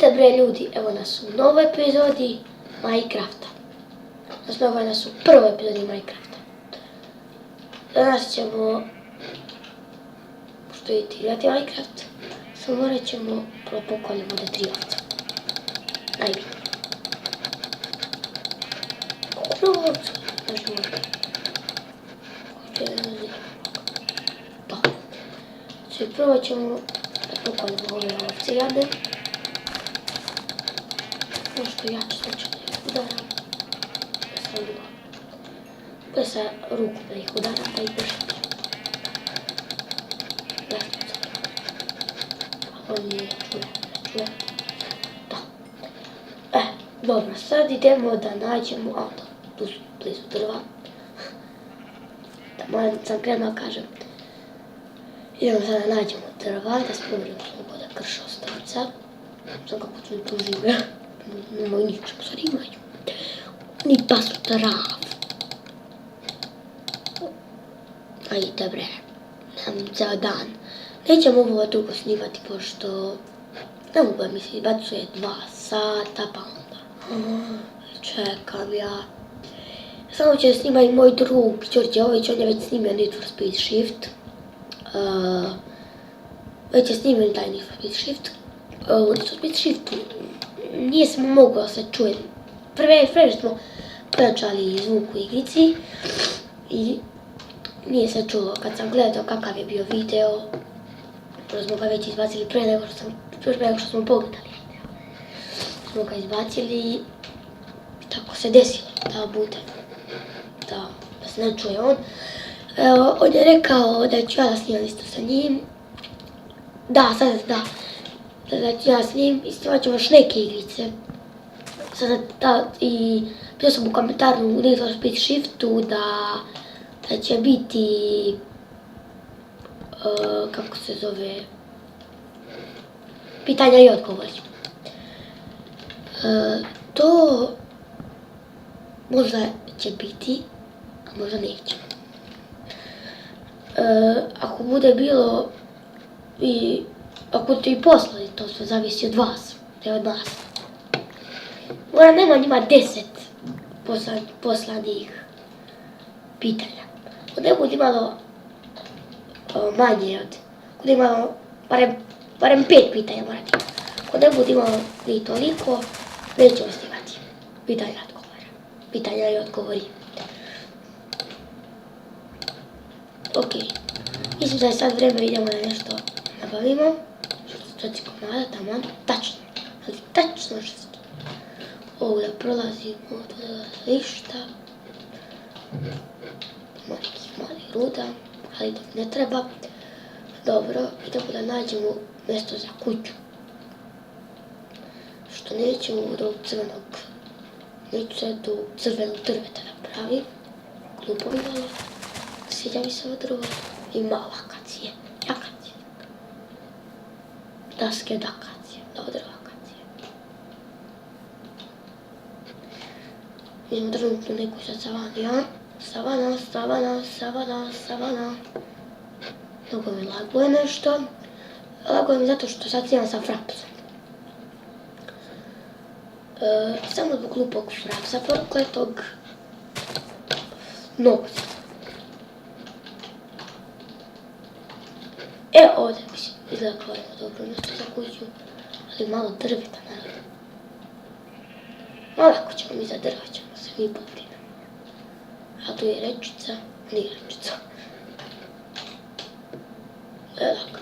bude bre ljudi, evo nas u novoj epizodi Minecrafta. Evo nas u prvoj epizodi Minecrafta. Danas ćemo, pošto idete igrati Minecraft, samo morat ćemo prvo pokoljemo da 3 ovce. Najbitnije. Prvo ovcu, znaš možda. Da. Znači prvo ćemo da pokoljemo ove ovce jadne. Možda ja ću slučajno da ih udaram. Da sa ruku da ih udaram da ih držim. On nije čuje. Da. Dobro, sad idemo da nađemo auto. Tu su blizu drva. Da sam krenuo kažem. Idemo sad da nađemo drva, da spomerimo sloboda krša ostavca. Sad kako ću tu žive. Nemoj ničemu sad imaju. Ni pasu trav. Ajde bre, nemam ceo dan. Nećemo ovo dugo snimati pošto ne mogu da mi se izbacuje 2 sata pa onda čekam ja. Samo će snima i moj drug Đorđević, on je već snimio Need for Speed Shift. Već je snimio taj Need for Speed Shift. U Need for Speed Shiftu nisam mogao se čujem. Prve smo pojačali zvuk u igrici i nije se čulo. Kad sam gledao kakav je bio video, smo ga već izbacili pre nego što smo pogledali video. Smo ga izbacili i tako se desilo da bude, da se ne čuje on. On je rekao da ću ja da snimam isto sa njim. Da ću ja s njim i snimat ćemo još neke igrice. I bio sam u komentaru u Need for Speed Shiftu da će biti, kako se zove, pitanja i odgovori. To možda će biti, a možda neće. Ako bude bilo i ako budete i poslali, to sve zavisi od vas, ne od nas. Moram nema njima 10 poslanih pitanja. Ako ne bude imalo manje od, ako ne imalo barem 5 pitanja morate. Ako ne bude imalo ni toliko, nećemo snimati pitanja i odgovori. Ok, mislim da je sad vreme idemo da nešto nabavimo. 4 komada, taman, tačno, ali tačno 6. Ovdje prolazimo od lišta. Ima nekih malih ruda, ali to ne treba. Dobro, idemo da nađemo mjesto za kuću. Što nećemo do crvenog, neću se do crvenog drveta da pravi. Glupo mi malo, sviđa mi se ovo drvo i malo akacije, akacije. Daske od akacije, da od drva akacije. Idemo trenutno neku sad savanu, ja? Savana. Mnogo mi laguje nešto. Laguje mi zato što sad snimam sa frapsom. Samo zbog glupog frapsa prokletog. Novca. Ovdje mislim, izgleda kao jedno dobro mjesto za kuću. Ali malo drveta naravno. Ali ako ćemo mi za drva, ćemo se mi pobrinemo. A tu je rečica, nije rečica. Evo ga.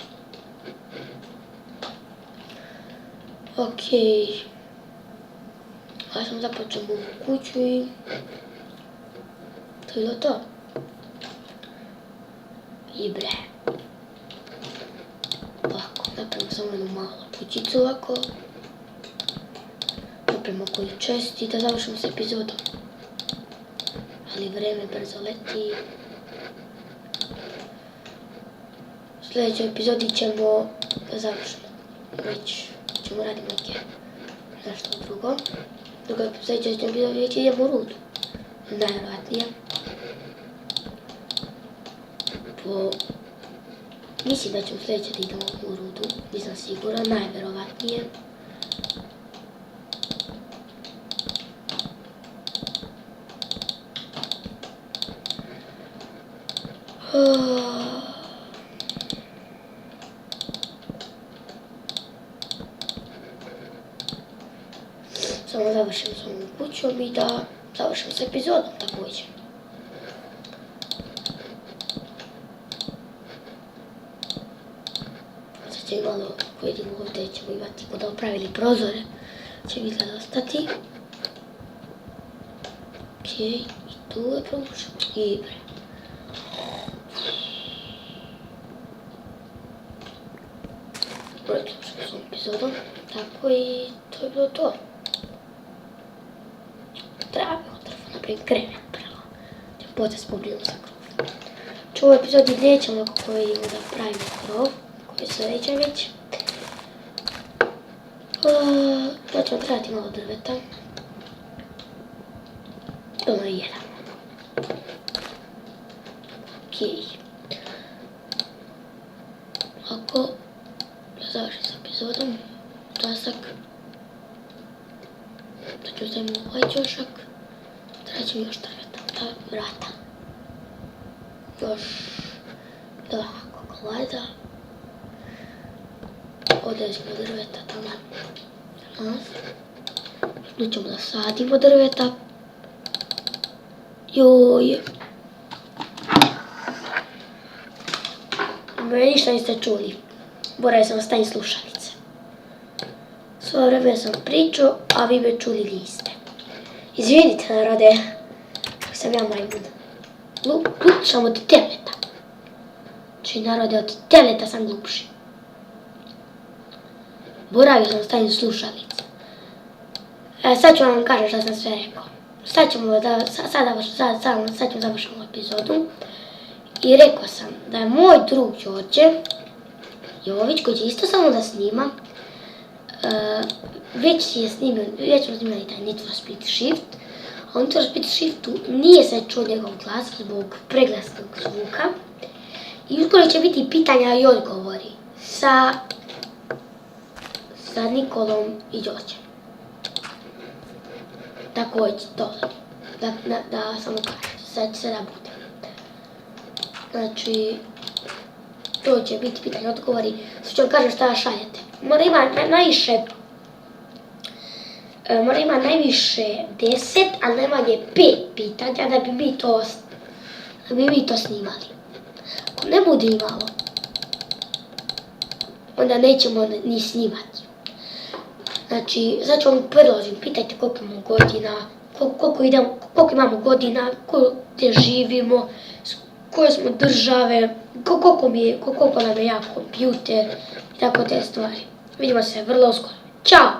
Okej. Ja sam započeo u kuću i to je bilo to. I bre. Ovako, napravimo samo jednu malu kućicu ovako. Napravimo koju čest i da završimo s epizodom. Ali vreme brzo leti. U sljedećoj epizodi ćemo da završimo. Već ćemo raditi nešto drugo. U sljedećoj epizodi već idemo u rudu. Najvjerojatnije. Mislim da ćemo sljedeće da idemo u rudu. Nisam siguran, najvjerovatnije. Samo završim s ovom kućom i da završim s epizodom također. Sad će malo, vidimo ovdje ćemo imati kada opravili prozore, će izgled ostati. Okej, i tu je probušen. I bre. Završim s ovom epizodom, tako i to je bilo to. Treba mi otrvo napravim krevet prvo. Potem spobrinu za krov. U ovoj epizodi nećemo kako vidimo da pravimo krov, koji se neće već. Ja ćemo trebati malo drveta. Ono je jedan. Okej. Ako da završim s epizodom, tasak. Da ću uzeti ovaj ćošak. Treba će mi još drveta, da vrata. Još dva kokolajda. Ovdje ćemo drveta tamo. Tu ćemo da sadimo drveta. Joj. Me ništa niste čuli. Morao sam staviti slušalice. Svo vreme sam pričao, a vi me čuli niste. Izvinite narode, kako sam ja majmun. Glučam od teleta. Znači narode, od teleta sam glupši. Boravio sam staviti slušalice. Sad ću vam kažem što sam sve rekao. Sad ćemo završiti ovu epizodu. I rekao sam da je moj drug Đorđe Jović, koji će isto samo da snima, već smo snimali taj Need for Speed Shift, a u Need for Speed Shiftu nije se čuo njegov glas zbog preglasnog zvuka. I uskoro će biti pitanja i odgovori sa Nikolom i Đorđem. Također dole, da samo kažem, sad će se da bude. Znači, to će biti pitanje i odgovori, sad ću vam kažem šta šaljete. Mora ima najviše 10, a najmanje 5 pitanja da bi mi to snimali. Ako ne bude imalo, onda nećemo ni snimati. Znači, sad ću vam predložim, pitajte koliko imamo godina, koliko imamo godina, gdje živimo, koje smo države, koliko nam je jak kompjuter i tako te stvari. Vidimo se vrlo uskoro. Ćao!